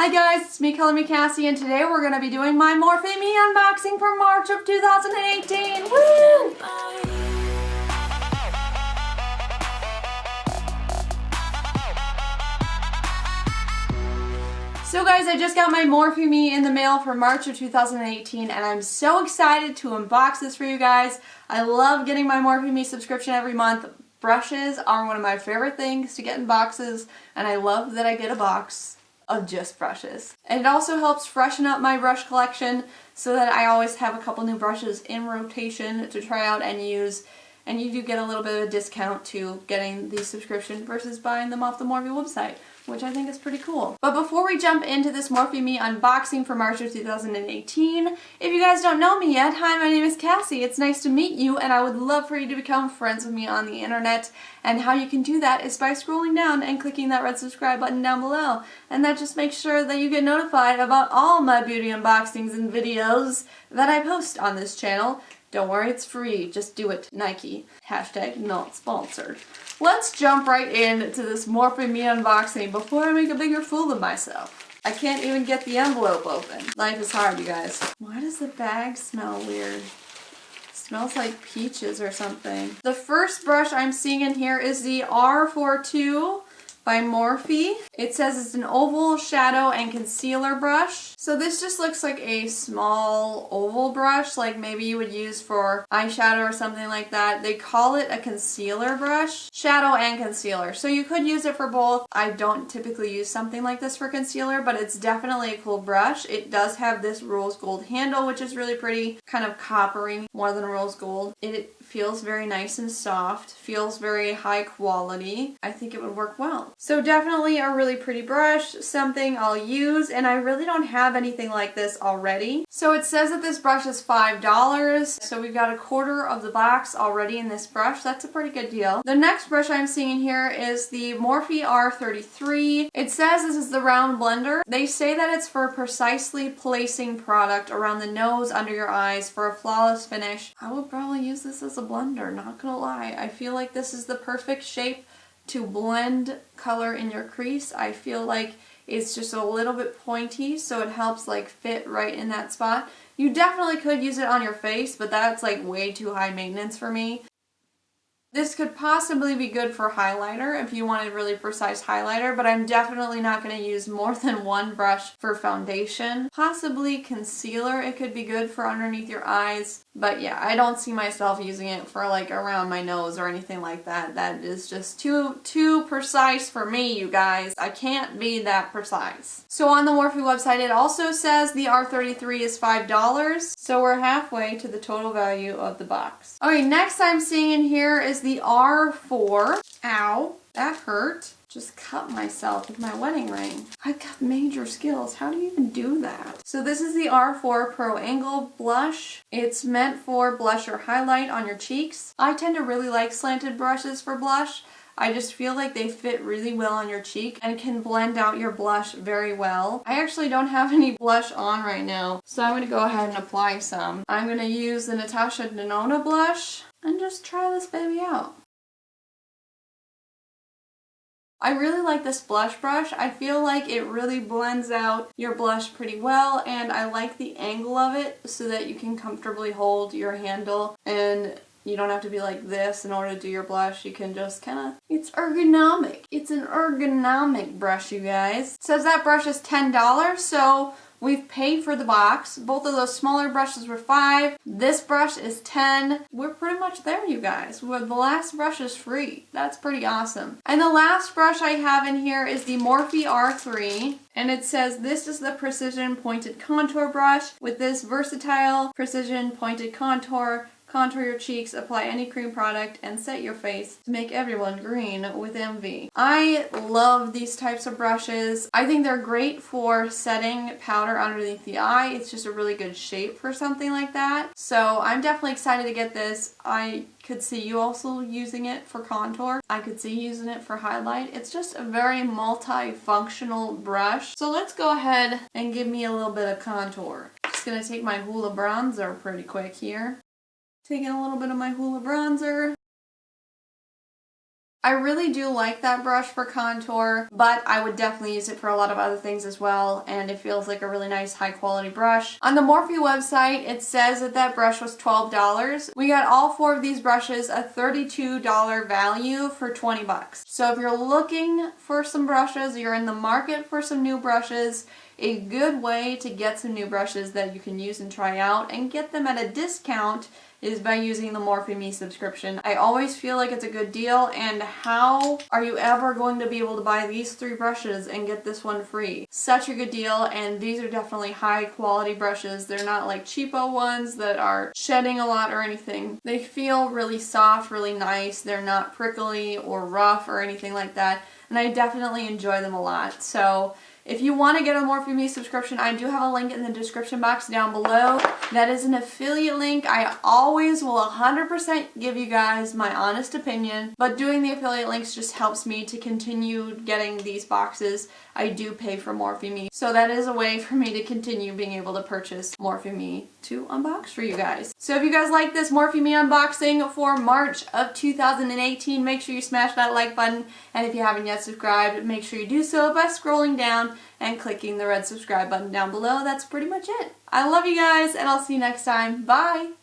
Hi guys, it's me, ColorMeCassie, and today we're going to be doing my MorpheMe unboxing for March of 2018. Woo! So guys, I just got my MorpheMe in the mail for March of 2018, and I'm so excited to unbox this for you guys. I love getting my MorpheMe subscription every month. Brushes are one of my favorite things to get in boxes, and I love that I get a box of just brushes. And it also helps freshen up my brush collection so that I always have a couple new brushes in rotation to try out and use. And you do get a little bit of a discount to getting the subscription versus buying them off the Morphe website, which I think is pretty cool. But before we jump into this MorpheMe unboxing for March of 2018, if you guys don't know me yet, hi, my name is Cassie. It's nice to meet you, and I would love for you to become friends with me on the internet. And how you can do that is by scrolling down and clicking that red subscribe button down below. And that just makes sure that you get notified about all my beauty unboxings and videos that I post on this channel. Don't worry, it's free. Just do it, Nike. Hashtag not sponsored. Let's jump right into this MorpheMe unboxing before I make a bigger fool of myself. I can't even get the envelope open. Life is hard, you guys. Why does the bag smell weird? It smells like peaches or something. The first brush I'm seeing in here is the R42 by Morphe. It says it's an oval shadow and concealer brush. So this just looks like a small oval brush, like maybe you would use for eyeshadow or something like that. They call it a concealer brush, shadow and concealer. So you could use it for both. I don't typically use something like this for concealer, but it's definitely a cool brush. It does have this rose gold handle, which is really pretty, kind of coppery more than rose gold. It feels very nice and soft, feels very high quality. I think it would work well. So definitely a really pretty brush, something I'll use, and I really don't have anything like this already. So it says that this brush is $5, so we've got a quarter of the box already in this brush. That's a pretty good deal. The next brush I'm seeing in here is the Morphe R33. It says this is the round blender. They say that it's for precisely placing product around the nose, under your eyes for a flawless finish. I would probably use this as a blender, not gonna lie. I feel like this is the perfect shape to blend color in your crease. I feel like it's just a little bit pointy, so it helps like fit right in that spot. You definitely could use it on your face, but that's like way too high maintenance for me. This could possibly be good for highlighter if you wanted really precise highlighter, but I'm definitely not going to use more than one brush for foundation. Possibly concealer, it could be good for underneath your eyes, but yeah, I don't see myself using it for like around my nose or anything like that. That is just too precise for me, you guys. I can't be that precise. So on the Morphe website, it also says the R33 is $5, so we're halfway to the total value of the box. Okay, next I'm seeing in here is the R4. Ow, that hurt. Just cut myself with my wedding ring. I've got major skills. How do you even do that? So this is the R4 Pro Angle Blush. It's meant for blush or highlight on your cheeks. I tend to really like slanted brushes for blush. I just feel like they fit really well on your cheek and can blend out your blush very well. I actually don't have any blush on right now, so I'm going to go ahead and apply some. I'm going to use the Natasha Denona blush and just try this baby out. I really like this blush brush. I feel like it really blends out your blush pretty well, and I like the angle of it so that you can comfortably hold your handle and you don't have to be like this in order to do your blush. You can just kind of, it's ergonomic. It's an ergonomic brush, you guys. It says that brush is $10, so we've paid for the box. Both of those smaller brushes were $5. This brush is $10. We're pretty much there, you guys. The last brush is free. That's pretty awesome. And the last brush I have in here is the Morphe R3. And it says this is the precision pointed contour brush. With this versatile precision pointed contour, contour your cheeks, apply any cream product, and set your face to make everyone green with envy. I love these types of brushes. I think they're great for setting powder underneath the eye. It's just a really good shape for something like that. So I'm definitely excited to get this. I could see you also using it for contour. I could see using it for highlight. It's just a very multifunctional brush. So let's go ahead and give me a little bit of contour. Just gonna take my Hoola bronzer pretty quick here. Taking a little bit of my Hoola bronzer. I really do like that brush for contour, but I would definitely use it for a lot of other things as well, and it feels like a really nice high quality brush. On the Morphe website, it says that that brush was $12. We got all 4 of these brushes a $32 value for 20 bucks. So if you're looking for some brushes, you're in the market for some new brushes, a good way to get some new brushes that you can use and try out and get them at a discount is by using the MorpheMe subscription. I always feel like it's a good deal, and how are you ever going to be able to buy these 3 brushes and get this one free? Such a good deal, and these are definitely high quality brushes. They're not like cheapo ones that are shedding a lot or anything. They feel really soft, really nice. They're not prickly or rough or anything like that, and I definitely enjoy them a lot. So if you want to get a MorpheMe subscription, I do have a link in the description box down below. That is an affiliate link. I always will 100% give you guys my honest opinion, but doing the affiliate links just helps me to continue getting these boxes. I do pay for MorpheMe, so that is a way for me to continue being able to purchase MorpheMe to unbox for you guys. So if you guys like this MorpheMe unboxing for March of 2018, make sure you smash that like button, and if you haven't yet subscribed, make sure you do so by scrolling down and clicking the red subscribe button down below. That's pretty much it. I love you guys, and I'll see you next time. Bye!